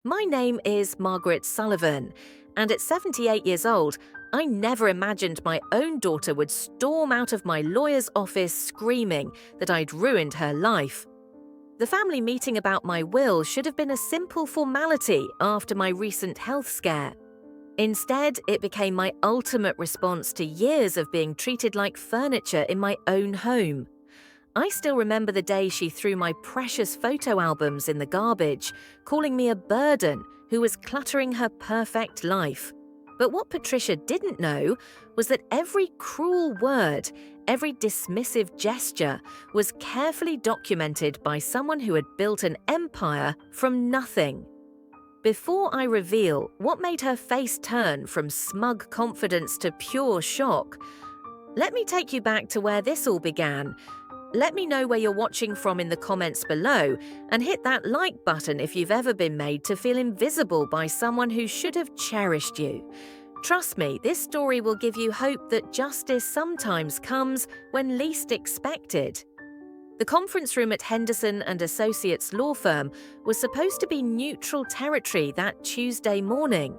My name is Margaret Sullivan, and at 78 years old, I never imagined my own daughter would storm out of my lawyer's office screaming that I'd ruined her life. The family meeting about my will should have been a simple formality after my recent health scare. Instead, it became my ultimate response to years of being treated like furniture in my own home. I still remember the day she threw my precious photo albums in the garbage, calling me a burden who was cluttering her perfect life. But what Patricia didn't know was that every cruel word, every dismissive gesture was carefully documented by someone who had built an empire from nothing. Before I reveal what made her face turn from smug confidence to pure shock, let me take you back to where this all began. Let me know where you're watching from in the comments below, and hit that like button if you've ever been made to feel invisible by someone who should have cherished you. Trust me, this story will give you hope that justice sometimes comes when least expected. The conference room at Henderson and Associates law firm was supposed to be neutral territory that Tuesday morning.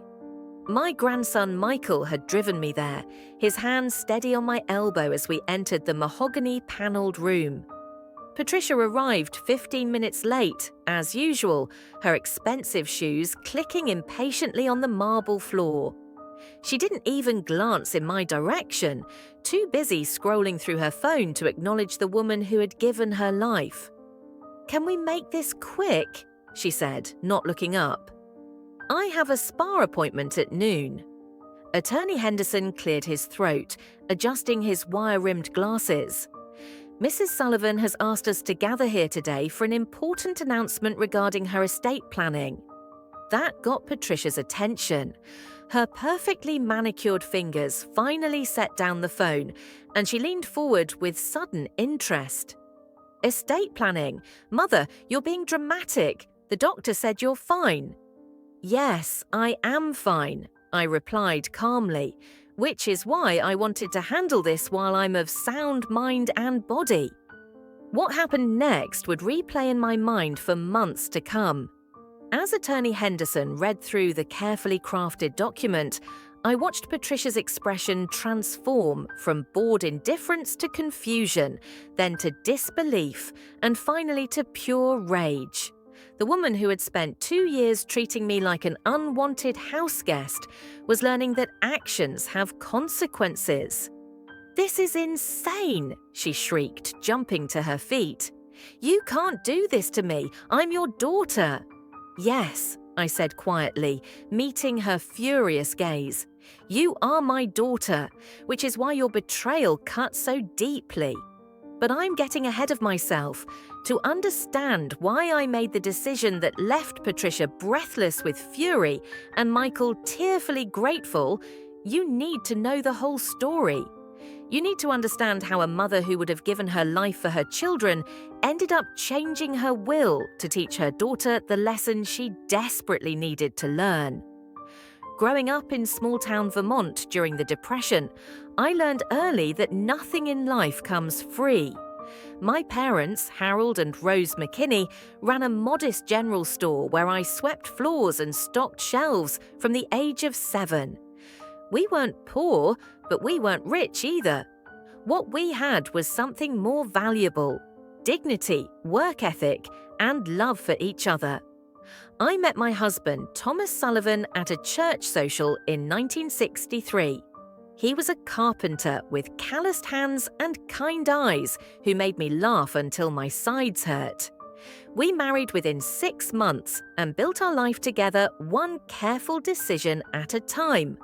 My grandson Michael had driven me there, his hand steady on my elbow as we entered the mahogany-paneled room. Patricia arrived 15 minutes late, as usual, her expensive shoes clicking impatiently on the marble floor. She didn't even glance in my direction, too busy scrolling through her phone to acknowledge the woman who had given her life. "Can we make this quick?" she said, not looking up. "I have a spa appointment at noon." Attorney Henderson cleared his throat, adjusting his wire-rimmed glasses. "Mrs. Sullivan has asked us to gather here today for an important announcement regarding her estate planning." That got Patricia's attention. Her perfectly manicured fingers finally set down the phone, and she leaned forward with sudden interest. "Estate planning? Mother, you're being dramatic. The doctor said you're fine." "Yes, I am fine," I replied calmly, "which is why I wanted to handle this while I'm of sound mind and body." What happened next would replay in my mind for months to come. As Attorney Henderson read through the carefully crafted document, I watched Patricia's expression transform from bored indifference to confusion, then to disbelief, and finally to pure rage. The woman who had spent 2 years treating me like an unwanted houseguest was learning that actions have consequences. "This is insane," she shrieked, jumping to her feet. "You can't do this to me. I'm your daughter." "Yes," I said quietly, meeting her furious gaze. "You are my daughter, which is why your betrayal cut so deeply. But I'm getting ahead of myself. To understand why I made the decision that left Patricia breathless with fury and Michael tearfully grateful, you need to know the whole story. You need to understand how a mother who would have given her life for her children ended up changing her will to teach her daughter the lesson she desperately needed to learn. Growing up in small-town Vermont during the Depression, I learned early that nothing in life comes free. My parents, Harold and Rose McKinney, ran a modest general store where I swept floors and stocked shelves from the age of 7. We weren't poor, but we weren't rich either. What we had was something more valuable: dignity, work ethic, and love for each other. I met my husband, Thomas Sullivan, at a church social in 1963. He was a carpenter with calloused hands and kind eyes who made me laugh until my sides hurt. We married within 6 months and built our life together one careful decision at a time.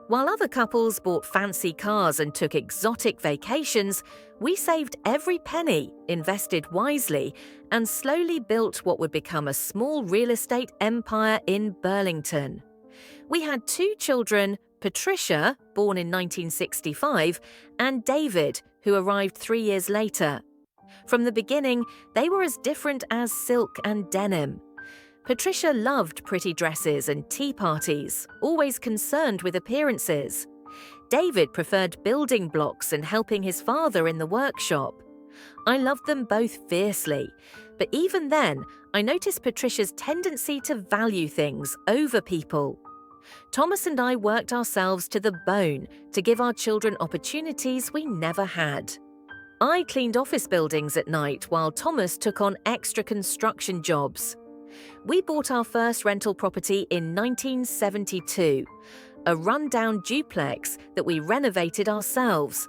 While other couples bought fancy cars and took exotic vacations, we saved every penny, invested wisely, and slowly built what would become a small real estate empire in Burlington. We had 2 children, Patricia, born in 1965, and David, who arrived 3 years later. From the beginning, they were as different as silk and denim. Patricia loved pretty dresses and tea parties, always concerned with appearances. David preferred building blocks and helping his father in the workshop. I loved them both fiercely. But even then, I noticed Patricia's tendency to value things over people. Thomas and I worked ourselves to the bone to give our children opportunities we never had. I cleaned office buildings at night while Thomas took on extra construction jobs. We bought our first rental property in 1972, a rundown duplex that we renovated ourselves.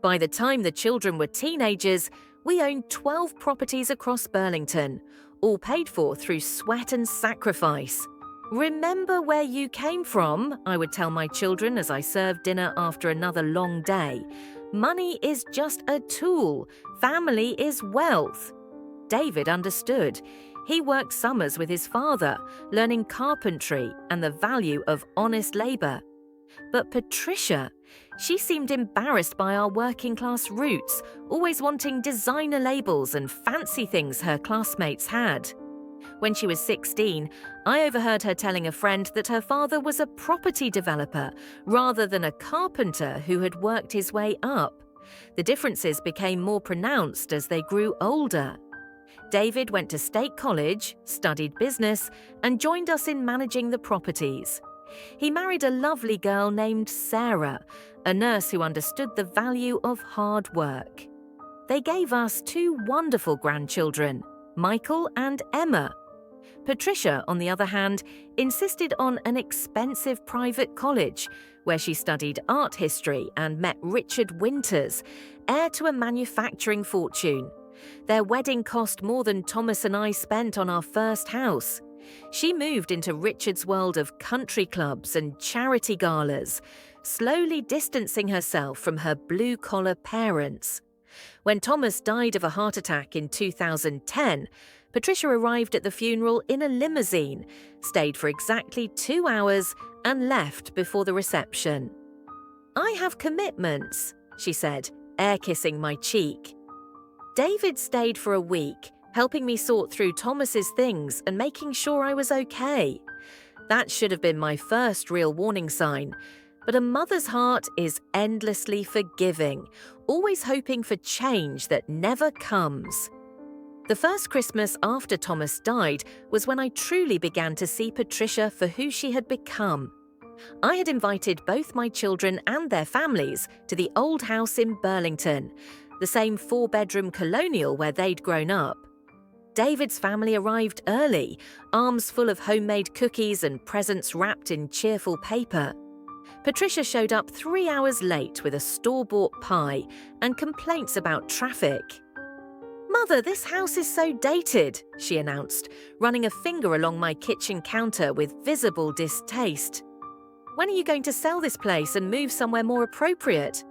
By the time the children were teenagers, we owned 12 properties across Burlington, all paid for through sweat and sacrifice. "Remember where you came from," I would tell my children as I served dinner after another long day. "Money is just a tool. Family is wealth." David understood. He worked summers with his father, learning carpentry and the value of honest labor. But Patricia, she seemed embarrassed by our working-class roots, always wanting designer labels and fancy things her classmates had. When she was 16, I overheard her telling a friend that her father was a property developer rather than a carpenter who had worked his way up. The differences became more pronounced as they grew older. David went to State College, studied business, and joined us in managing the properties. He married a lovely girl named Sarah, a nurse who understood the value of hard work. They gave us 2 wonderful grandchildren, Michael and Emma. Patricia, on the other hand, insisted on an expensive private college, where she studied art history and met Richard Winters, heir to a manufacturing fortune. Their wedding cost more than Thomas and I spent on our first house. She moved into Richard's world of country clubs and charity galas, slowly distancing herself from her blue-collar parents. When Thomas died of a heart attack in 2010, Patricia arrived at the funeral in a limousine, stayed for exactly 2 hours, and left before the reception. "I have commitments," she said, air-kissing my cheek. David stayed for a week, helping me sort through Thomas's things and making sure I was okay. That should have been my first real warning sign. But a mother's heart is endlessly forgiving, always hoping for change that never comes. The first Christmas after Thomas died was when I truly began to see Patricia for who she had become. I had invited both my children and their families to the old house in Burlington, the same 4-bedroom colonial where they'd grown up. David's family arrived early, arms full of homemade cookies and presents wrapped in cheerful paper. Patricia showed up 3 hours late with a store-bought pie and complaints about traffic. "Mother, this house is so dated," she announced, running a finger along my kitchen counter with visible distaste. "When are you going to sell this place and move somewhere more appropriate?"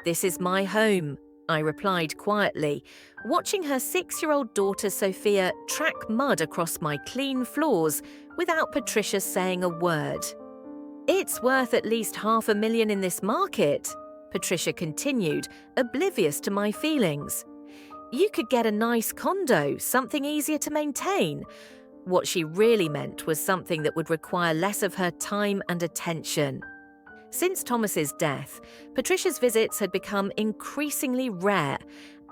"This is my home," I replied quietly, watching her 6-year-old daughter Sophia track mud across my clean floors without Patricia saying a word. "It's worth at least $500,000 in this market," Patricia continued, oblivious to my feelings. "You could get a nice condo, something easier to maintain." What she really meant was something that would require less of her time and attention. Since Thomas's death, Patricia's visits had become increasingly rare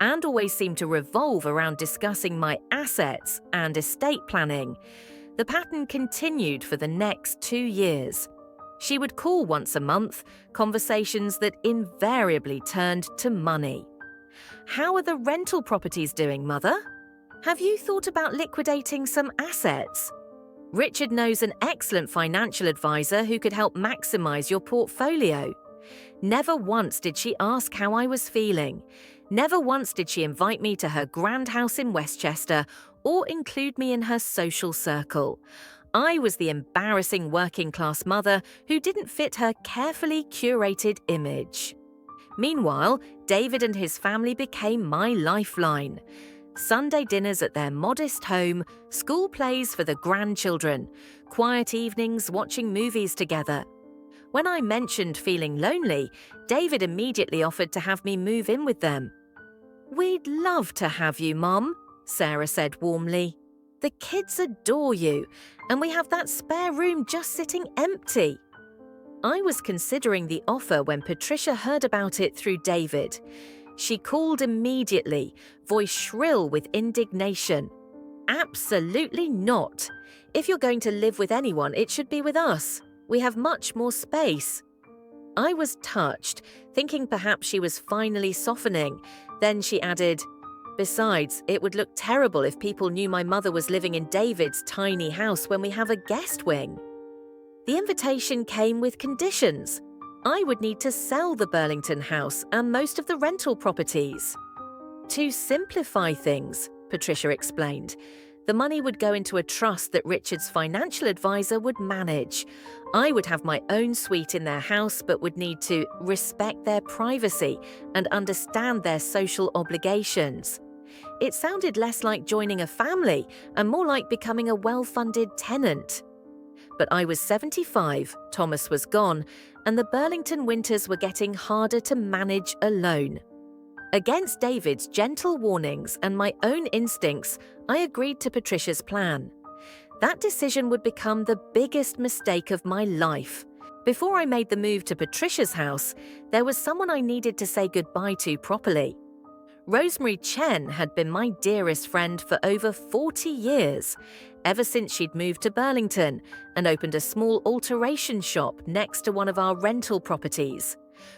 and always seemed to revolve around discussing my assets and estate planning. The pattern continued for the next 2 years. She would call once a month, conversations that invariably turned to money. "How are the rental properties doing, Mother? Have you thought about liquidating some assets? Richard knows an excellent financial advisor who could help maximize your portfolio." Never once did she ask how I was feeling. Never once did she invite me to her grand house in Westchester or include me in her social circle. I was the embarrassing working-class mother who didn't fit her carefully curated image. Meanwhile, David and his family became my lifeline. Sunday dinners at their modest home, school plays for the grandchildren, quiet evenings watching movies together. When I mentioned feeling lonely, David immediately offered to have me move in with them. "We'd love to have you, Mom," Sarah said warmly. "The kids adore you, and we have that spare room just sitting empty." I was considering the offer when Patricia heard about it through David. She called immediately, voice shrill with indignation. "Absolutely not. If you're going to live with anyone, it should be with us. We have much more space." I was touched, thinking perhaps she was finally softening. Then she added, "Besides, it would look terrible if people knew my mother was living in David's tiny house when we have a guest wing." The invitation came with conditions. I would need to sell the Burlington house and most of the rental properties. "To simplify things," Patricia explained, "the money would go into a trust that Richard's financial advisor would manage. I would have my own suite in their house but would need to respect their privacy and understand their social obligations." It sounded less like joining a family and more like becoming a well-funded tenant. But I was 75, Thomas was gone, and the Burlington winters were getting harder to manage alone. Against David's gentle warnings and my own instincts, I agreed to Patricia's plan. That decision would become the biggest mistake of my life. Before I made the move to Patricia's house, there was someone I needed to say goodbye to properly. Rosemary Chen had been my dearest friend for over 40 years, ever since she'd moved to Burlington and opened a small alteration shop next to one of our rental properties.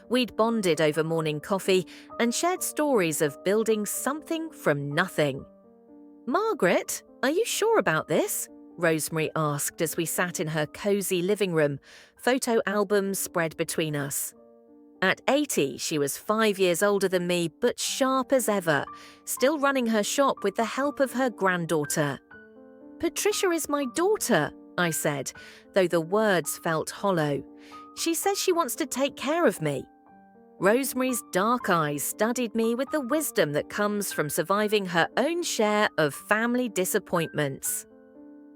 We'd bonded over morning coffee and shared stories of building something from nothing. "Margaret, are you sure about this?" Rosemary asked as we sat in her cozy living room, photo albums spread between us. At 80, she was 5 years older than me, but sharp as ever, still running her shop with the help of her granddaughter. "Patricia is my daughter," I said, though the words felt hollow. "She says she wants to take care of me." Rosemary's dark eyes studied me with the wisdom that comes from surviving her own share of family disappointments.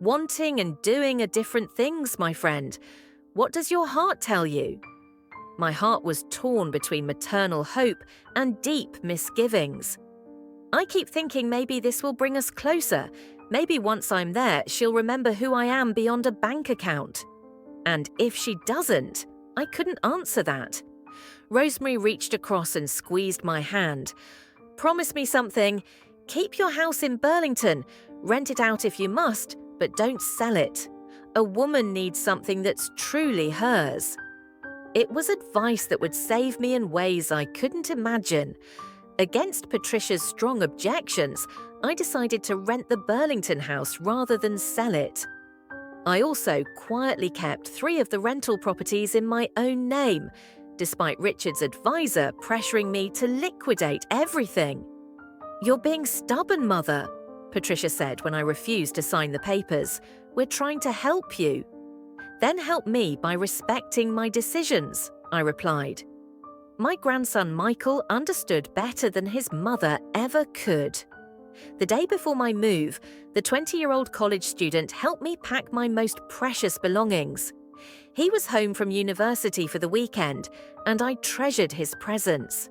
"Wanting and doing are different things, my friend. What does your heart tell you?" My heart was torn between maternal hope and deep misgivings. "I keep thinking maybe this will bring us closer. Maybe once I'm there, she'll remember who I am beyond a bank account." And if she doesn't, I couldn't answer that. Rosemary reached across and squeezed my hand. "Promise me something. Keep your house in Burlington. Rent it out if you must, but don't sell it. A woman needs something that's truly hers." It was advice that would save me in ways I couldn't imagine. Against Patricia's strong objections, I decided to rent the Burlington house rather than sell it. I also quietly kept 3 of the rental properties in my own name, despite Richard's advisor pressuring me to liquidate everything. "You're being stubborn, Mother," Patricia said when I refused to sign the papers. "We're trying to help you." "Then help me by respecting my decisions," I replied. My grandson Michael understood better than his mother ever could. The day before my move, the 20-year-old college student helped me pack my most precious belongings. He was home from university for the weekend, and I treasured his presence.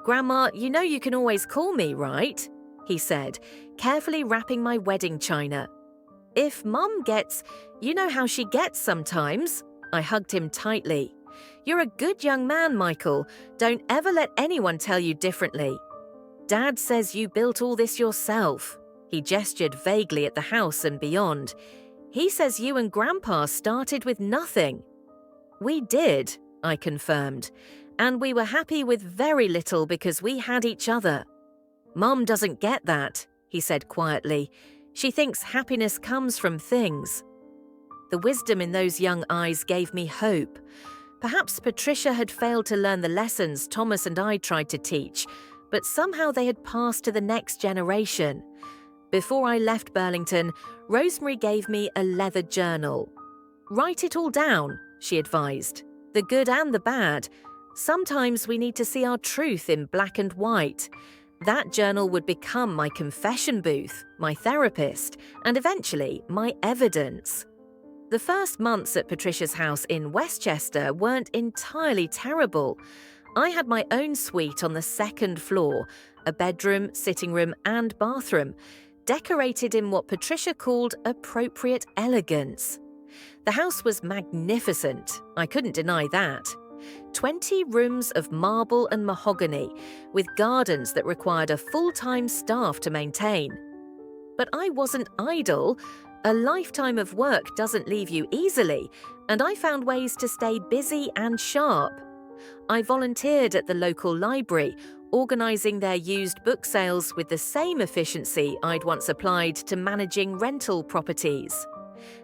"Grandma, you know you can always call me, right?" he said, carefully wrapping my wedding china. "If Mum gets, you know how she gets sometimes." I hugged him tightly. "You're a good young man, Michael. Don't ever let anyone tell you differently." "Dad says you built all this yourself." He gestured vaguely at the house and beyond. "He says you and Grandpa started with nothing." "We did," I confirmed, "and we were happy with very little because we had each other." "Mum doesn't get that," he said quietly. "She thinks happiness comes from things." The wisdom in those young eyes gave me hope. Perhaps Patricia had failed to learn the lessons Thomas and I tried to teach, but somehow they had passed to the next generation. Before I left Burlington, Rosemary gave me a leather journal. "Write it all down," she advised. "The good and the bad. Sometimes we need to see our truth in black and white." That journal would become my confession booth, my therapist, and eventually my evidence. The first months at Patricia's house in Westchester weren't entirely terrible. I had my own suite on the 2nd floor, a bedroom, sitting room, and bathroom, decorated in what Patricia called appropriate elegance. The house was magnificent, I couldn't deny that. 20 rooms of marble and mahogany, with gardens that required a full-time staff to maintain. But I wasn't idle. A lifetime of work doesn't leave you easily, and I found ways to stay busy and sharp. I volunteered at the local library, organising their used book sales with the same efficiency I'd once applied to managing rental properties.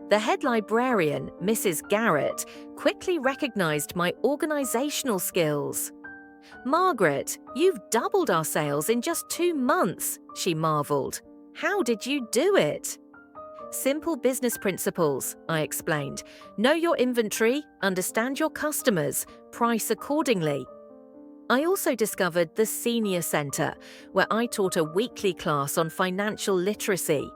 The head librarian, Mrs. Garrett, quickly recognised my organisational skills. "Margaret, you've doubled our sales in just 2 months," she marvelled. "How did you do it?" "Simple business principles," I explained. "Know your inventory, understand your customers, price accordingly." I also discovered the Senior Centre, where I taught a weekly class on financial literacy.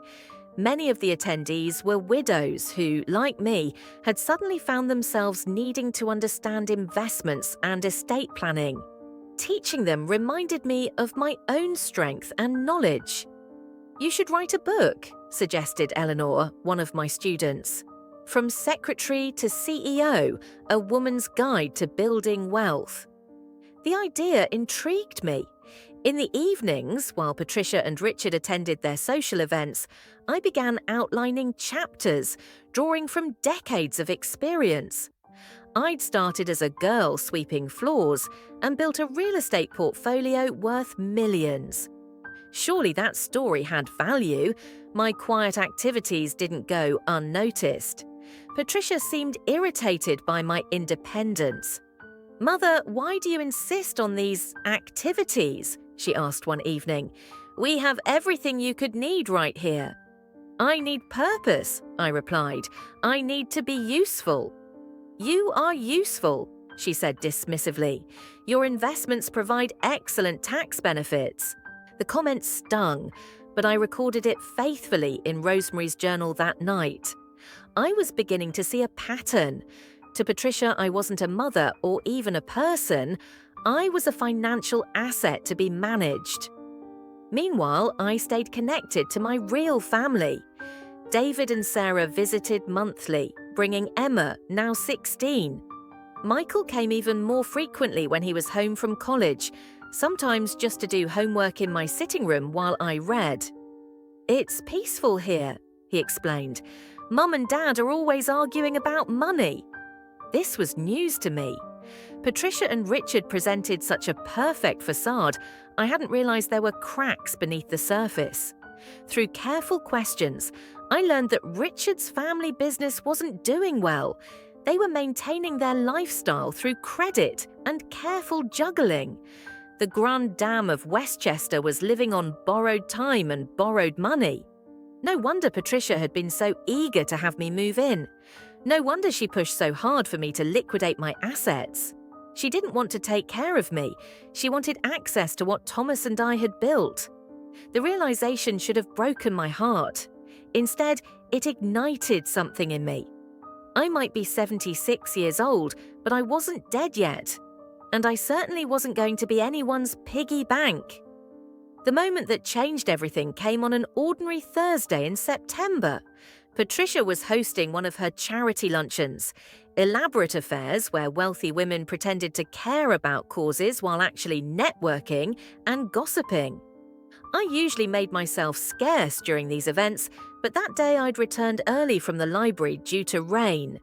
Many of the attendees were widows who, like me, had suddenly found themselves needing to understand investments and estate planning. Teaching them reminded me of my own strength and knowledge. "You should write a book," suggested Eleanor, one of my students. "From Secretary to CEO, a woman's guide to building wealth." The idea intrigued me. In the evenings, while Patricia and Richard attended their social events, I began outlining chapters, drawing from decades of experience. I'd started as a girl sweeping floors and built a real estate portfolio worth millions. Surely that story had value. My quiet activities didn't go unnoticed. Patricia seemed irritated by my independence. "Mother, why do you insist on these activities?" she asked one evening. "We have everything you could need right here." "I need purpose," I replied. "I need to be useful." "You are useful," she said dismissively. "Your investments provide excellent tax benefits." The comment stung, but I recorded it faithfully in Rosemary's journal that night. I was beginning to see a pattern. To Patricia, I wasn't a mother or even a person. I was a financial asset to be managed. Meanwhile, I stayed connected to my real family. David and Sarah visited monthly, bringing Emma, now 16. Michael came even more frequently when he was home from college, sometimes just to do homework in my sitting room while I read. "It's peaceful here," he explained. "Mum and Dad are always arguing about money." This was news to me. Patricia and Richard presented such a perfect facade, I hadn't realised there were cracks beneath the surface. Through careful questions, I learned that Richard's family business wasn't doing well. They were maintaining their lifestyle through credit and careful juggling. The Grand Dame of Westchester was living on borrowed time and borrowed money. No wonder Patricia had been so eager to have me move in. No wonder she pushed so hard for me to liquidate my assets. She didn't want to take care of me. She wanted access to what Thomas and I had built. The realization should have broken my heart. Instead, it ignited something in me. I might be 76 years old, but I wasn't dead yet. And I certainly wasn't going to be anyone's piggy bank. The moment that changed everything came on an ordinary Thursday in September. Patricia was hosting one of her charity luncheons, elaborate affairs where wealthy women pretended to care about causes while actually networking and gossiping. I usually made myself scarce during these events, but that day I'd returned early from the library due to rain.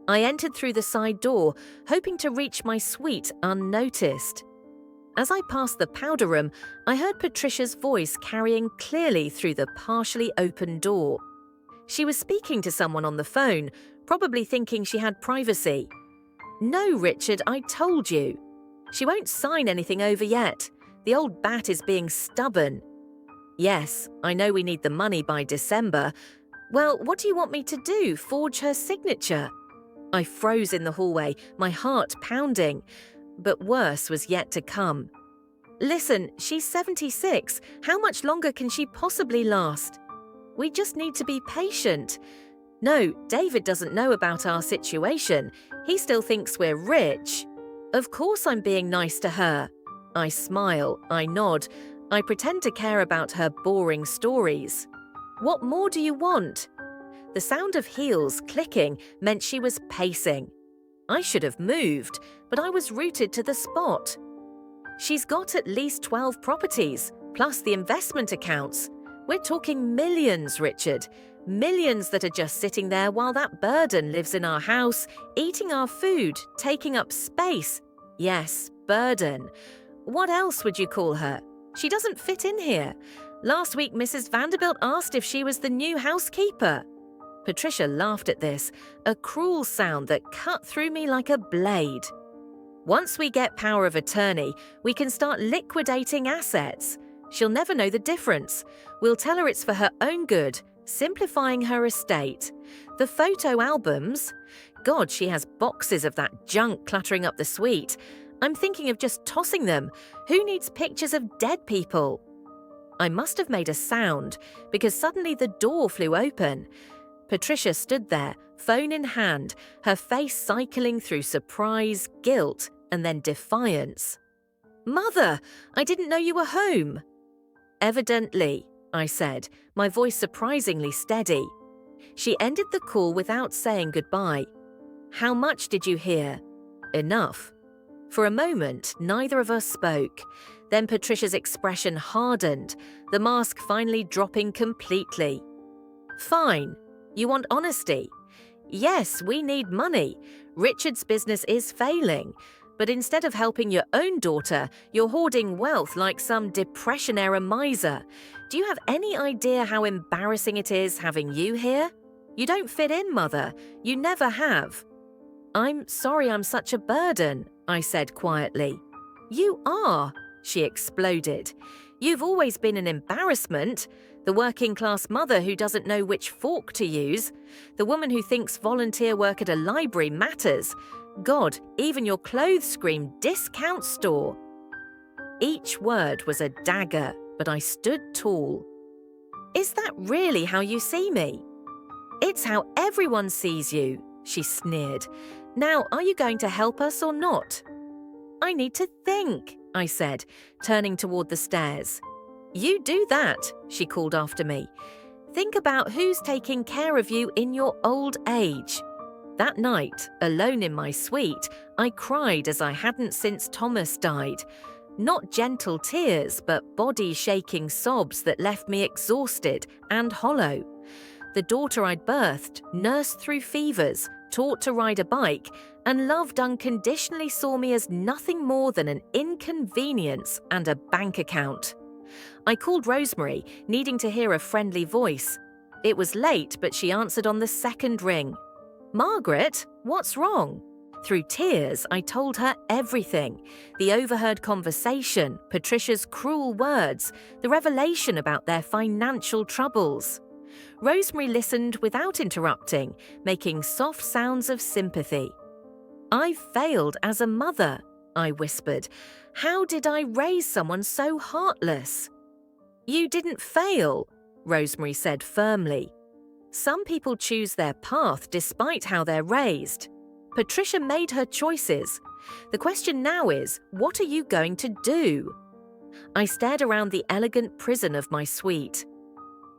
I entered through the side door, hoping to reach my suite unnoticed. As I passed the powder room, I heard Patricia's voice carrying clearly through the partially open door. She was speaking to someone on the phone, probably thinking she had privacy. "No, Richard, I told you. She won't sign anything over yet. The old bat is being stubborn." "Yes, I know we need the money by December. Well, what do you want me to do, forge her signature?" I froze in the hallway, my heart pounding. But worse was yet to come. "Listen, she's 76. How much longer can she possibly last? We just need to be patient. No, David doesn't know about our situation. He still thinks we're rich. Of course I'm being nice to her." I smile, I nod, I pretend to care about her boring stories. "What more do you want?" The sound of heels clicking meant she was pacing. I should have moved, but I was rooted to the spot. She's got at least 12 properties, plus the investment accounts. We're talking millions, Richard. Millions that are just sitting there while that burden lives in our house, eating our food, taking up space. Yes, burden. What else would you call her? She doesn't fit in here. Last week, Mrs. Vanderbilt asked if she was the new housekeeper. Patricia laughed at this, a cruel sound that cut through me like a blade. Once we get power of attorney, we can start liquidating assets. She'll never know the difference. We'll tell her it's for her own good, simplifying her estate. The photo albums? God, she has boxes of that junk cluttering up the suite. I'm thinking of just tossing them. Who needs pictures of dead people? I must have made a sound, because suddenly the door flew open. Patricia stood there, phone in hand, her face cycling through surprise, guilt, and then defiance. "Mother, I didn't know you were home." "Evidently," I said, my voice surprisingly steady. She ended the call without saying goodbye. "How much did you hear?" "Enough." For a moment, neither of us spoke. Then Patricia's expression hardened, the mask finally dropping completely. "Fine. You want honesty?" "Yes, we need money. Richard's business is failing. But instead of helping your own daughter, you're hoarding wealth like some Depression-era miser. Do you have any idea how embarrassing it is having you here? You don't fit in, Mother. You never have." "I'm sorry I'm such a burden," I said quietly. "You are," she exploded. "You've always been an embarrassment. The working-class mother who doesn't know which fork to use. The woman who thinks volunteer work at a library matters. God, even your clothes scream discount store." Each word was a dagger, but I stood tall. "Is that really how you see me?" "It's how everyone sees you," she sneered. "Now, are you going to help us or not?" "I need to think," I said, turning toward the stairs. "You do that," she called after me. "Think about who's taking care of you in your old age." That night, alone in my suite, I cried as I hadn't since Thomas died. Not gentle tears, but body-shaking sobs that left me exhausted and hollow. The daughter I'd birthed, nursed through fevers, taught to ride a bike, and loved unconditionally saw me as nothing more than an inconvenience and a bank account. I called Rosemary, needing to hear a friendly voice. It was late, but she answered on the second ring. "Margaret, what's wrong?" Through tears, I told her everything. The overheard conversation, Patricia's cruel words, the revelation about their financial troubles. Rosemary listened without interrupting, making soft sounds of sympathy. "I failed as a mother," I whispered. "How did I raise someone so heartless?" "You didn't fail," Rosemary said firmly. "Some people choose their path despite how they're raised. Patricia made her choices. The question now is, what are you going to do?" I stared around the elegant prison of my suite.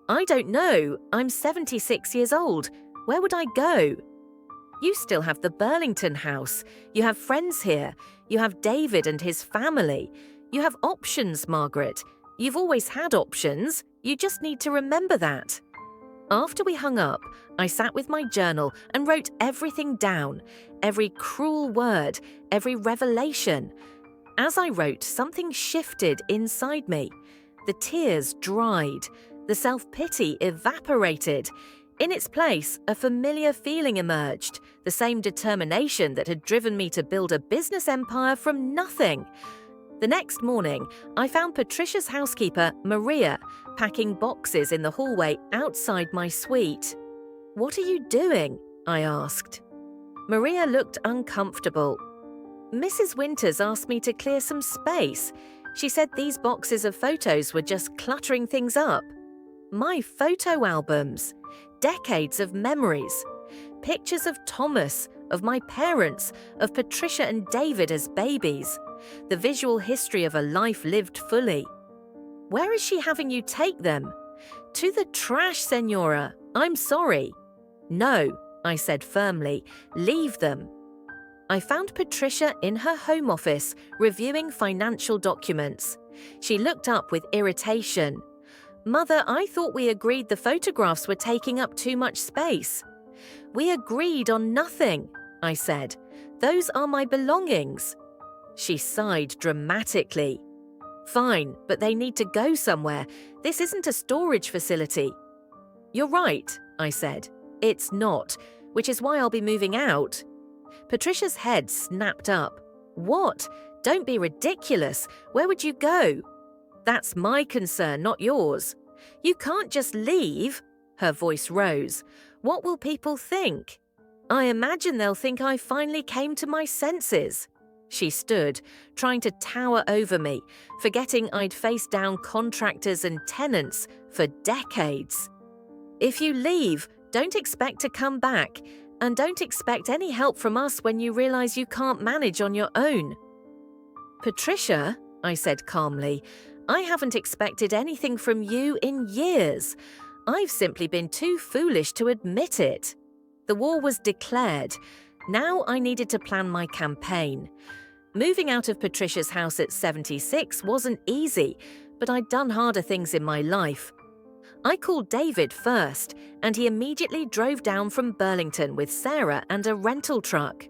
"I don't know. I'm 76 years old. Where would I go?" "You still have the Burlington house. You have friends here. You have David and his family. You have options, Margaret. You've always had options. You just need to remember that." After we hung up, I sat with my journal and wrote everything down, every cruel word, every revelation. As I wrote, something shifted inside me. The tears dried. The self-pity evaporated. In its place, a familiar feeling emerged, the same determination that had driven me to build a business empire from nothing. The next morning, I found Patricia's housekeeper, Maria, packing boxes in the hallway outside my suite. "What are you doing?" I asked. Maria looked uncomfortable. "Mrs. Winters asked me to clear some space. She said these boxes of photos were just cluttering things up. My photo albums. Decades of memories. Pictures of Thomas, of my parents, of Patricia and David as babies. The visual history of a life lived fully. Where is she having you take them?" "To the trash, Senora. I'm sorry." "No," I said firmly. "Leave them." I found Patricia in her home office, reviewing financial documents. She looked up with irritation. "Mother, I thought we agreed the photographs were taking up too much space." "We agreed on nothing," I said. "Those are my belongings." She sighed dramatically. "Fine, but they need to go somewhere. This isn't a storage facility." "You're right," I said. "It's not, which is why I'll be moving out." Patricia's head snapped up. "What? Don't be ridiculous. Where would you go?" "That's my concern, not yours." "You can't just leave." Her voice rose. "What will people think?" "I imagine they'll think I finally came to my senses." She stood, trying to tower over me, forgetting I'd faced down contractors and tenants for decades. "If you leave, don't expect to come back, and don't expect any help from us when you realize you can't manage on your own." "Patricia," I said calmly, "I haven't expected anything from you in years. I've simply been too foolish to admit it." The war was declared. Now I needed to plan my campaign. Moving out of Patricia's house at 76 wasn't easy, but I'd done harder things in my life. I called David first, and he immediately drove down from Burlington with Sarah and a rental truck.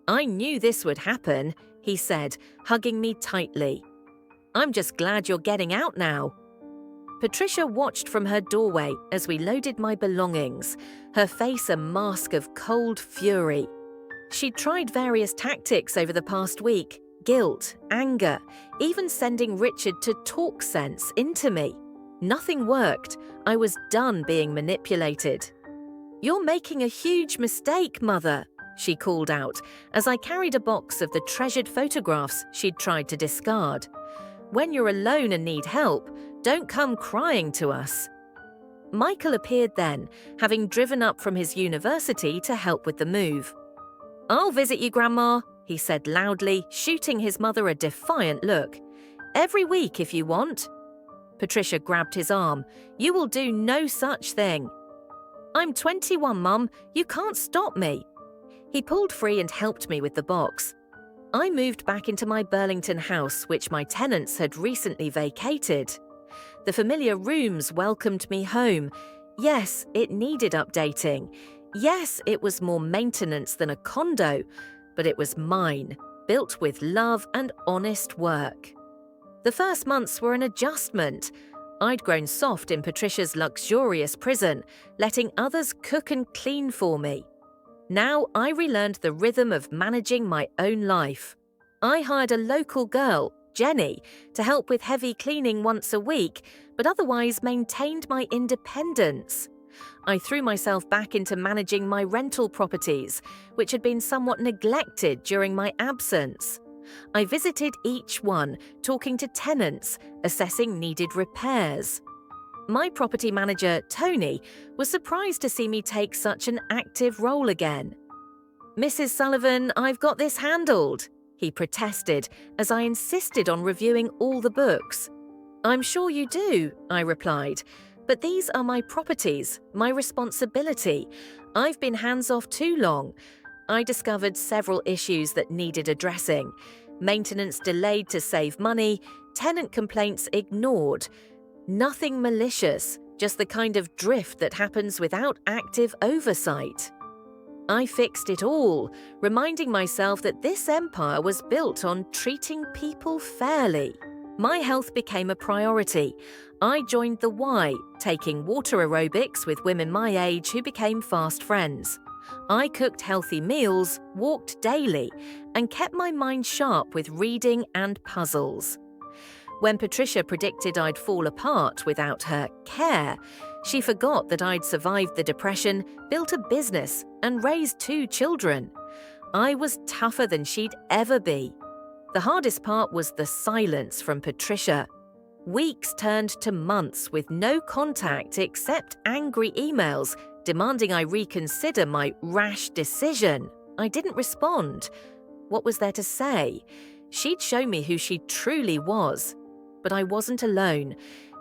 "I knew this would happen," he said, hugging me tightly. "I'm just glad you're getting out now." Patricia watched from her doorway as we loaded my belongings, her face a mask of cold fury. She'd tried various tactics over the past week: guilt, anger, even sending Richard to talk sense into me. Nothing worked. I was done being manipulated. "You're making a huge mistake, Mother," she called out as I carried a box of the treasured photographs she'd tried to discard. "When you're alone and need help, don't come crying to us." Michael appeared then, having driven up from his university to help with the move. "I'll visit you, Grandma," he said loudly, shooting his mother a defiant look. "Every week if you want." Patricia grabbed his arm. "You will do no such thing." "I'm 21, Mum. You can't stop me." He pulled free and helped me with the box. I moved back into my Burlington house, which my tenants had recently vacated. The familiar rooms welcomed me home. Yes, it needed updating. Yes, it was more maintenance than a condo, but it was mine, built with love and honest work. The first months were an adjustment. I'd grown soft in Patricia's luxurious prison, letting others cook and clean for me. Now I relearned the rhythm of managing my own life. I hired a local girl, Jenny, to help with heavy cleaning once a week, but otherwise maintained my independence. I threw myself back into managing my rental properties, which had been somewhat neglected during my absence. I visited each one, talking to tenants, assessing needed repairs. My property manager, Tony, was surprised to see me take such an active role again. "Mrs. Sullivan, I've got this handled," he protested as I insisted on reviewing all the books. "I'm sure you do," I replied, "but these are my properties, my responsibility. I've been hands-off too long." I discovered several issues that needed addressing. Maintenance delayed to save money, tenant complaints ignored. Nothing malicious, just the kind of drift that happens without active oversight. I fixed it all, reminding myself that this empire was built on treating people fairly. My health became a priority. I joined the Y, taking water aerobics with women my age who became fast friends. I cooked healthy meals, walked daily, and kept my mind sharp with reading and puzzles. When Patricia predicted I'd fall apart without her care, she forgot that I'd survived the depression, built a business, and raised 2 children. I was tougher than she'd ever be. The hardest part was the silence from Patricia. Weeks turned to months with no contact except angry emails demanding I reconsider my rash decision. I didn't respond. What was there to say? She'd show me who she truly was. But I wasn't alone.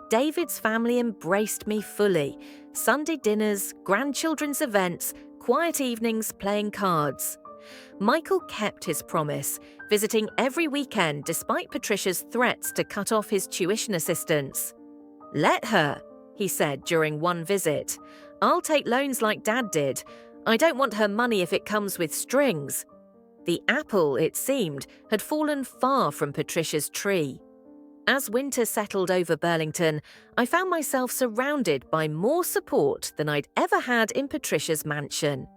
David's family embraced me fully. Sunday dinners, grandchildren's events, quiet evenings playing cards. Michael kept his promise, visiting every weekend despite Patricia's threats to cut off his tuition assistance. "Let her," he said during one visit. "I'll take loans like Dad did. I don't want her money if it comes with strings." The apple, it seemed, had fallen far from Patricia's tree. As winter settled over Burlington, I found myself surrounded by more support than I'd ever had in Patricia's mansion.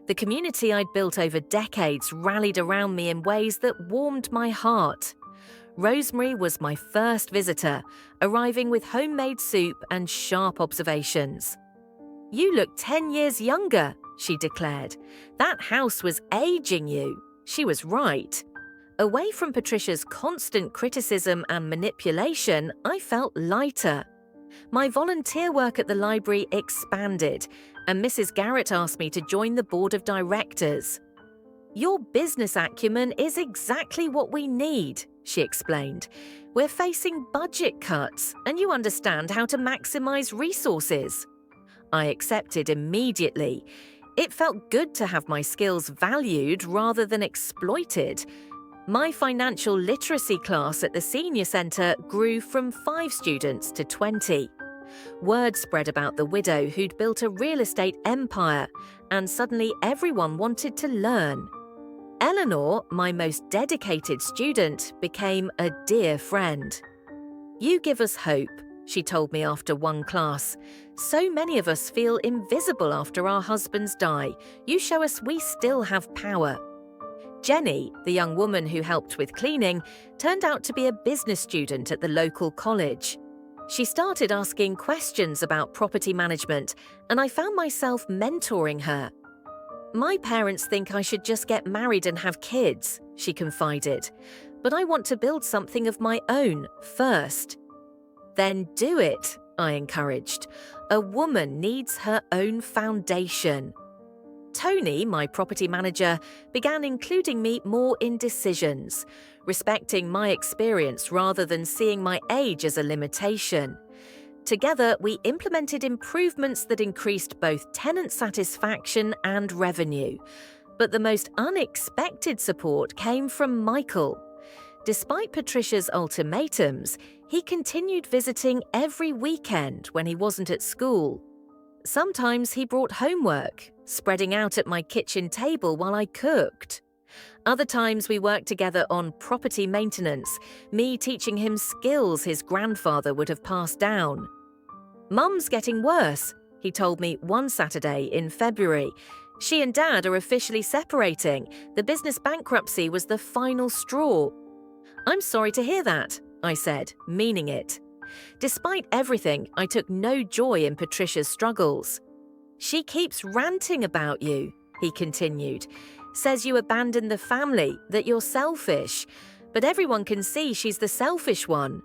The community I'd built over decades rallied around me in ways that warmed my heart. Rosemary was my first visitor, arriving with homemade soup and sharp observations. "You look 10 years younger," she declared. "That house was aging you." She was right. Away from Patricia's constant criticism and manipulation, I felt lighter. My volunteer work at the library expanded, and Mrs. Garrett asked me to join the board of directors. "Your business acumen is exactly what we need," she explained. "We're facing budget cuts, and you understand how to maximize resources." I accepted immediately. It felt good to have my skills valued rather than exploited. My financial literacy class at the senior centre grew from 5 students to 20. Word spread about the widow who'd built a real estate empire, and suddenly everyone wanted to learn. Eleanor, my most dedicated student, became a dear friend. "You give us hope," she told me after one class. "So many of us feel invisible after our husbands die. You show us we still have power." Jenny, the young woman who helped with cleaning, turned out to be a business student at the local college. She started asking questions about property management, and I found myself mentoring her. "My parents think I should just get married and have kids," she confided. "But I want to build something of my own first." "Then do it," I encouraged. "A woman needs her own foundation." Tony, my property manager, began including me more in decisions, respecting my experience rather than seeing my age as a limitation. Together, we implemented improvements that increased both tenant satisfaction and revenue. But the most unexpected support came from Michael. Despite Patricia's ultimatums, he continued visiting every weekend when he wasn't at school. Sometimes he brought homework, spreading out at my kitchen table while I cooked. Other times we worked together on property maintenance, me teaching him skills his grandfather would have passed down. "Mum's getting worse," he told me one Saturday in February. "She and Dad are officially separating. The business bankruptcy was the final straw." "I'm sorry to hear that," I said, meaning it. Despite everything, I took no joy in Patricia's struggles. "She keeps ranting about you," he continued. "Says you abandoned the family, that you're selfish. But everyone can see she's the selfish one."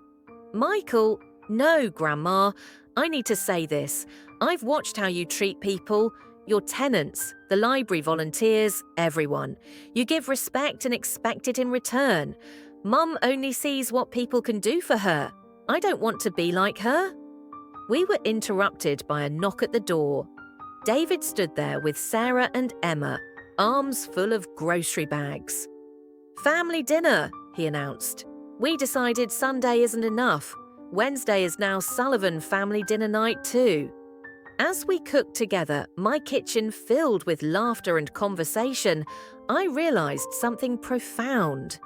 "Michael, no, Grandma. I need to say this. I've watched how you treat people. Your tenants, the library volunteers, everyone. You give respect and expect it in return. Mum only sees what people can do for her. I don't want to be like her." We were interrupted by a knock at the door. David stood there with Sarah and Emma, arms full of grocery bags. "Family dinner," he announced. "We decided Sunday isn't enough. Wednesday is now Sullivan family dinner night too." As we cooked together, my kitchen filled with laughter and conversation, I realized something profound.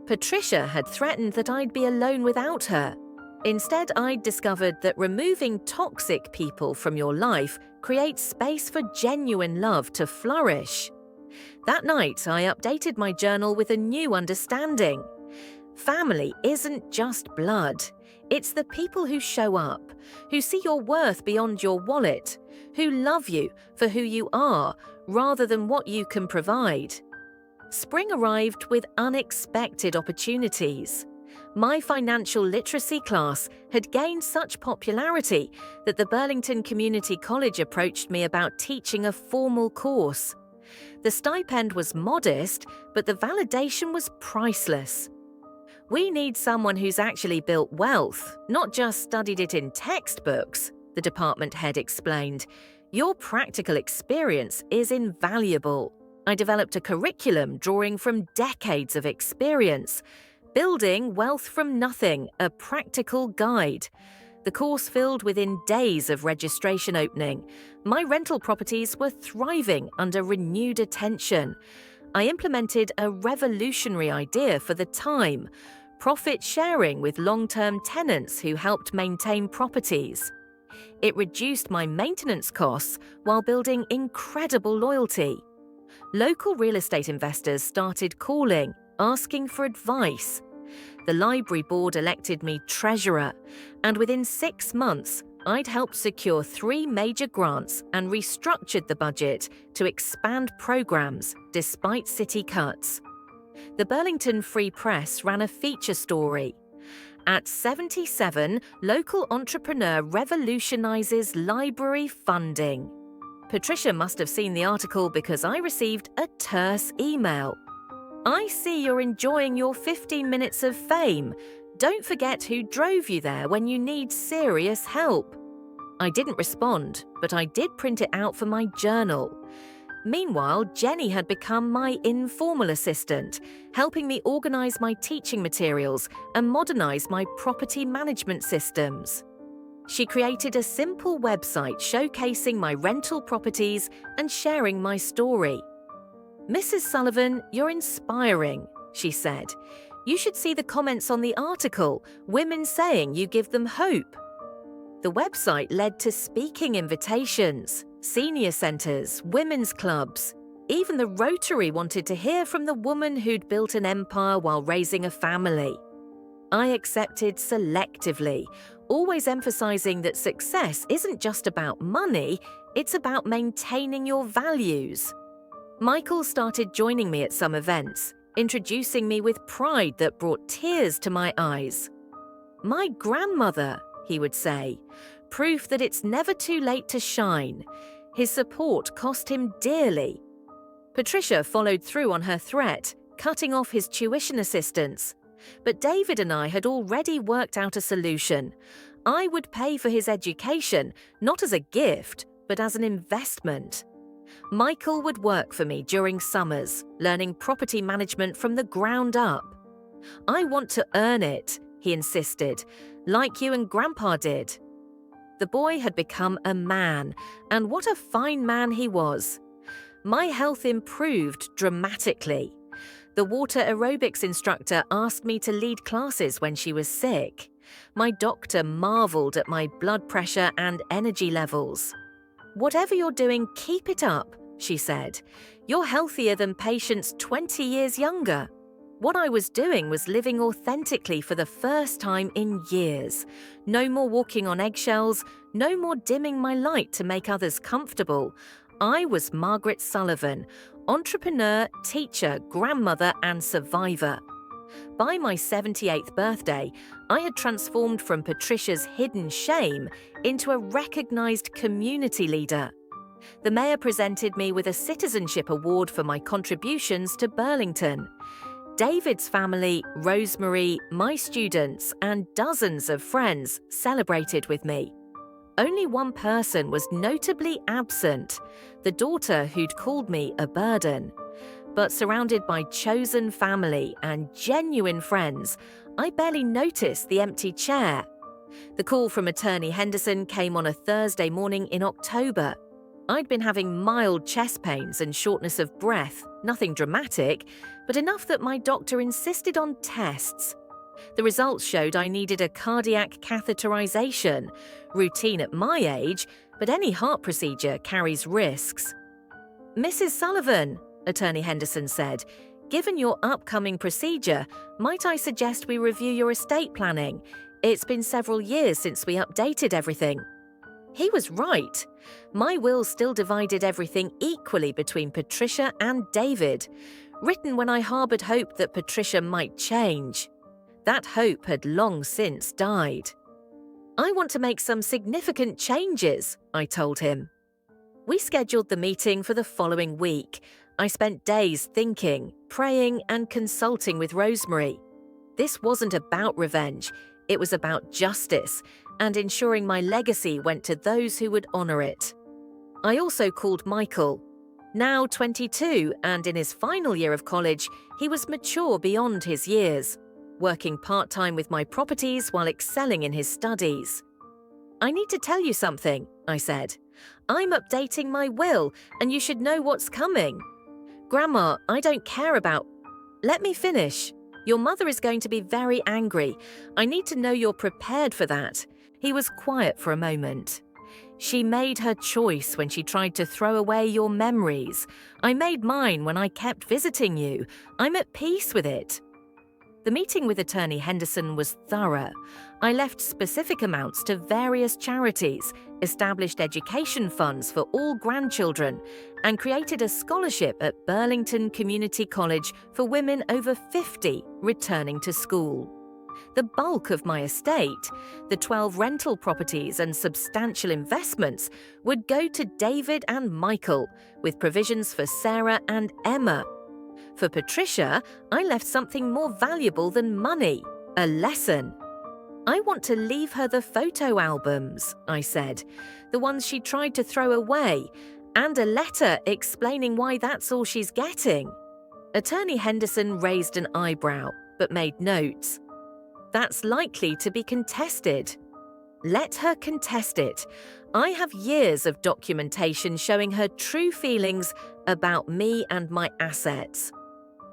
Patricia had threatened that I'd be alone without her. Instead, I'd discovered that removing toxic people from your life creates space for genuine love to flourish. That night, I updated my journal with a new understanding. Family isn't just blood. It's the people who show up, who see your worth beyond your wallet, who love you for who you are rather than what you can provide. Spring arrived with unexpected opportunities. My financial literacy class had gained such popularity that the Burlington Community College approached me about teaching a formal course. The stipend was modest, but the validation was priceless. "We need someone who's actually built wealth, not just studied it in textbooks," the department head explained. "Your practical experience is invaluable." I developed a curriculum drawing from decades of experience. Building Wealth from Nothing, a practical guide. The course filled within days of registration opening. My rental properties were thriving under renewed attention. I implemented a revolutionary idea for the time: profit sharing with long-term tenants who helped maintain properties. It reduced my maintenance costs while building incredible loyalty. Local real estate investors started calling, asking for advice. The library board elected me treasurer, and within 6 months, I'd helped secure 3 major grants and restructured the budget to expand programs despite city cuts. The Burlington Free Press ran a feature story. At 77, local entrepreneur revolutionizes library funding. Patricia must have seen the article because I received a terse email. "I see you're enjoying your 15 minutes of fame. Don't forget who drove you there when you need serious help." I didn't respond, but I did print it out for my journal. Meanwhile, Jenny had become my informal assistant, helping me organize my teaching materials and modernize my property management systems. She created a simple website showcasing my rental properties and sharing my story. "Mrs. Sullivan, you're inspiring," she said. "You should see the comments on the article, women saying you give them hope." The website led to speaking invitations, senior centres, women's clubs. Even the Rotary wanted to hear from the woman who'd built an empire while raising a family. I accepted selectively, always emphasising that success isn't just about money, it's about maintaining your values. Michael started joining me at some events, introducing me with pride that brought tears to my eyes. "My grandmother," he would say, "proof that it's never too late to shine." His support cost him dearly. Patricia followed through on her threat, cutting off his tuition assistance. But David and I had already worked out a solution. I would pay for his education, not as a gift, but as an investment. Michael would work for me during summers, learning property management from the ground up. "I want to earn it," he insisted, "like you and Grandpa did." The boy had become a man, and what a fine man he was. My health improved dramatically. The water aerobics instructor asked me to lead classes when she was sick. My doctor marveled at my blood pressure and energy levels. "Whatever you're doing, keep it up," she said. "You're healthier than patients 20 years younger." What I was doing was living authentically for the first time in years. No more walking on eggshells, no more dimming my light to make others comfortable. I was Margaret Sullivan, entrepreneur, teacher, grandmother, and survivor. By my 78th birthday, I had transformed from Patricia's hidden shame into a recognized community leader. The mayor presented me with a citizenship award for my contributions to Burlington. David's family, Rosemary, my students, and dozens of friends celebrated with me. Only one person was notably absent, the daughter who'd called me a burden. But surrounded by chosen family and genuine friends, I barely noticed the empty chair. The call from Attorney Henderson came on a Thursday morning in October. I'd been having mild chest pains and shortness of breath, nothing dramatic, but enough that my doctor insisted on tests. The results showed I needed a cardiac catheterization, routine at my age, but any heart procedure carries risks. "Mrs. Sullivan," Attorney Henderson said, "given your upcoming procedure, might I suggest we review your estate planning? It's been several years since we updated everything." He was right. My will still divided everything equally between Patricia and David, written when I harboured hope that Patricia might change. That hope had long since died. "I want to make some significant changes," I told him. We scheduled the meeting for the following week. I spent days thinking, praying, and consulting with Rosemary. This wasn't about revenge, it was about justice and ensuring my legacy went to those who would honour it. I also called Michael. Now 22 and in his final year of college, he was mature beyond his years, working part-time with my properties while excelling in his studies. "I need to tell you something," I said. "I'm updating my will, and you should know what's coming." "Grandma, I don't care about—" "Let me finish. Your mother is going to be very angry. I need to know you're prepared for that." He was quiet for a moment. "She made her choice when she tried to throw away your memories. I made mine when I kept visiting you. I'm at peace with it." The meeting with Attorney Henderson was thorough. I left specific amounts to various charities, established education funds for all grandchildren, and created a scholarship at Burlington Community College for women over 50 returning to school. The bulk of my estate, the 12 rental properties and substantial investments, would go to David and Michael, with provisions for Sarah and Emma. For Patricia, I left something more valuable than money, a lesson. "I want to leave her the photo albums," I said, "the ones she tried to throw away, and a letter explaining why that's all she's getting." Attorney Henderson raised an eyebrow, but made notes. "That's likely to be contested." "Let her contest it. I have years of documentation showing her true feelings about me and my assets."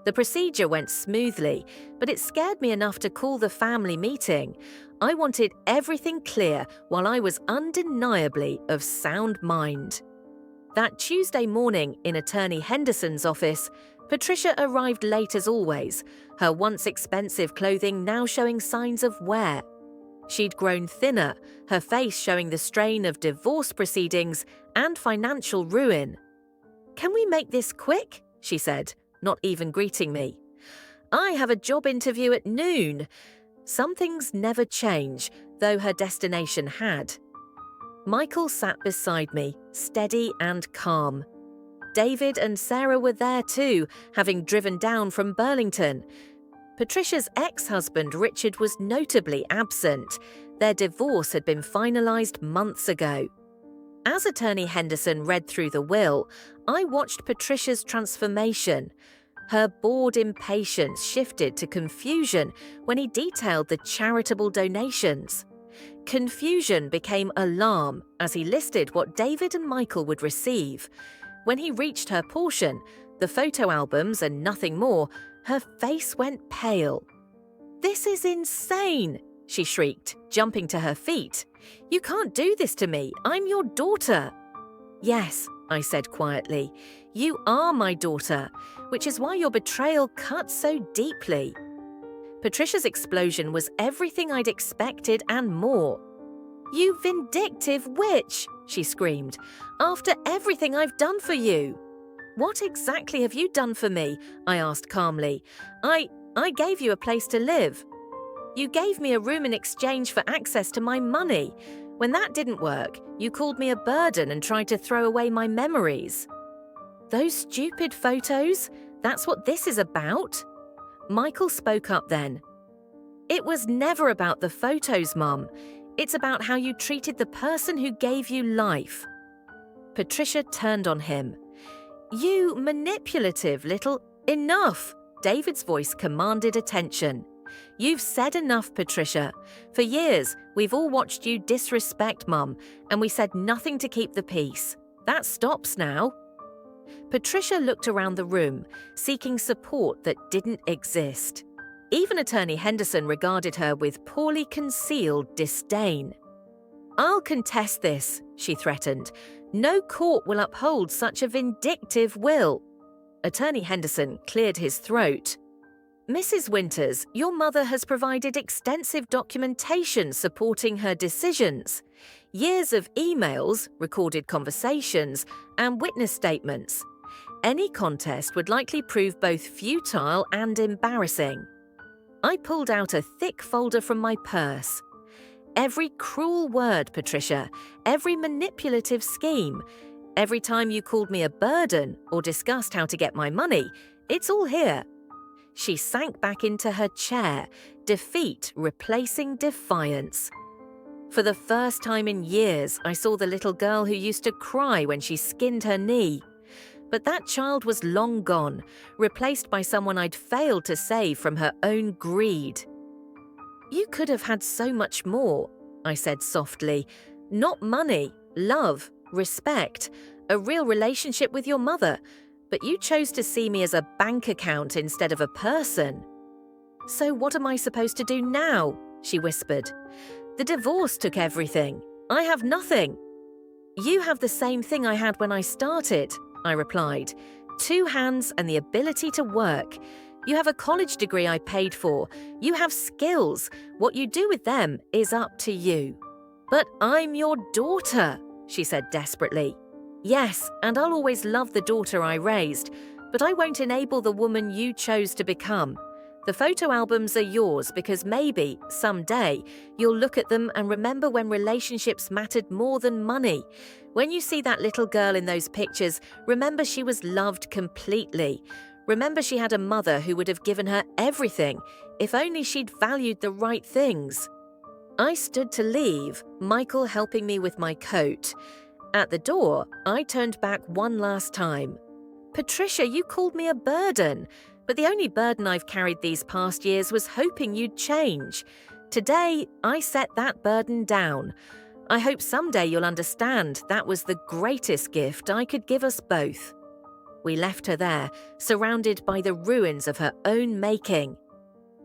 The procedure went smoothly, but it scared me enough to call the family meeting. I wanted everything clear while I was undeniably of sound mind. That Tuesday morning in Attorney Henderson's office, Patricia arrived late as always, her once expensive clothing now showing signs of wear. She'd grown thinner, her face showing the strain of divorce proceedings and financial ruin. "Can we make this quick?" she said, not even greeting me. "I have a job interview at noon." Some things never change, though her destination had. Michael sat beside me, steady and calm. David and Sarah were there too, having driven down from Burlington. Patricia's ex-husband Richard was notably absent. Their divorce had been finalized months ago. As Attorney Henderson read through the will, I watched Patricia's transformation. Her bored impatience shifted to confusion when he detailed the charitable donations. Confusion became alarm as he listed what David and Michael would receive. When he reached her portion, the photo albums and nothing more, her face went pale. "This is insane!" she shrieked, jumping to her feet. "You can't do this to me. I'm your daughter." "Yes," I said quietly, "you are my daughter, which is why your betrayal cut so deeply." Patricia's explosion was everything I'd expected and more. "You vindictive witch!" she screamed. "After everything I've done for you." "What exactly have you done for me?" I asked calmly. I gave you a place to live." "You gave me a room in exchange for access to my money. When that didn't work, you called me a burden and tried to throw away my memories." "Those stupid photos? That's what this is about?" Michael spoke up then. "It was never about the photos, Mum. It's about how you treated the person who gave you life." Patricia turned on him. "You manipulative little—" "Enough!" David's voice commanded attention. "You've said enough, Patricia. For years, we've all watched you disrespect Mum, and we said nothing to keep the peace. That stops now." Patricia looked around the room, seeking support that didn't exist. Even Attorney Henderson regarded her with poorly concealed disdain. "I'll contest this," she threatened. "No court will uphold such a vindictive will." Attorney Henderson cleared his throat. "Mrs. Winters, your mother has provided extensive documentation supporting her decisions. Years of emails, recorded conversations, and witness statements. Any contest would likely prove both futile and embarrassing." I pulled out a thick folder from my purse. "Every cruel word, Patricia, every manipulative scheme, every time you called me a burden or discussed how to get my money, it's all here." She sank back into her chair, defeat replacing defiance. For the first time in years, I saw the little girl who used to cry when she skinned her knee. But that child was long gone, replaced by someone I'd failed to save from her own greed. "You could have had so much more," I said softly. "Not money, love, respect, a real relationship with your mother, but you chose to see me as a bank account instead of a person." "So what am I supposed to do now?" she whispered. "The divorce took everything. I have nothing." "You have the same thing I had when I started," I replied. "2 hands and the ability to work. You have a college degree I paid for. You have skills. What you do with them is up to you." "But I'm your daughter," she said desperately. "Yes, and I'll always love the daughter I raised, but I won't enable the woman you chose to become. The photo albums are yours because maybe, someday, you'll look at them and remember when relationships mattered more than money. When you see that little girl in those pictures, remember she was loved completely. Remember she had a mother who would have given her everything, if only she'd valued the right things." I stood to leave, Michael helping me with my coat. At the door, I turned back one last time. "Patricia, you called me a burden. But the only burden I've carried these past years was hoping you'd change. Today, I set that burden down. I hope someday you'll understand that was the greatest gift I could give us both." We left her there, surrounded by the ruins of her own making.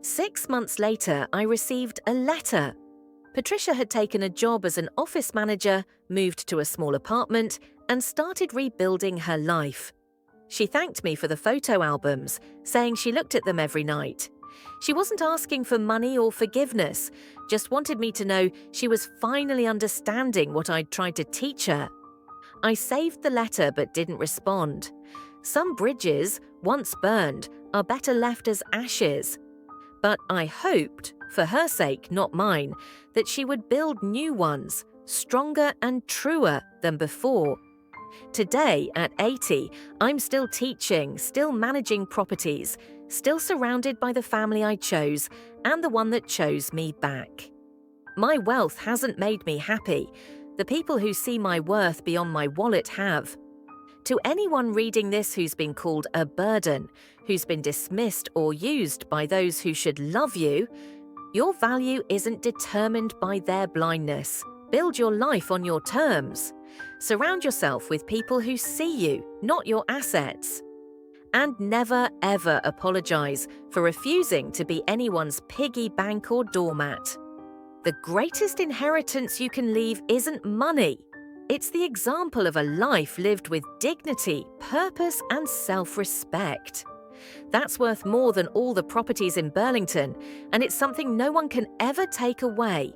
6 months later, I received a letter. Patricia had taken a job as an office manager, moved to a small apartment, and started rebuilding her life. She thanked me for the photo albums, saying she looked at them every night. She wasn't asking for money or forgiveness, just wanted me to know she was finally understanding what I'd tried to teach her. I saved the letter but didn't respond. Some bridges, once burned, are better left as ashes. But I hoped, for her sake, not mine, that she would build new ones, stronger and truer than before. Today, at 80, I'm still teaching, still managing properties, still surrounded by the family I chose and the one that chose me back. My wealth hasn't made me happy. The people who see my worth beyond my wallet have. To anyone reading this who's been called a burden, who's been dismissed or used by those who should love you, your value isn't determined by their blindness. Build your life on your terms. Surround yourself with people who see you, not your assets. And never ever apologize for refusing to be anyone's piggy bank or doormat. The greatest inheritance you can leave isn't money. It's the example of a life lived with dignity, purpose, and self-respect. That's worth more than all the properties in Burlington, and it's something no one can ever take away.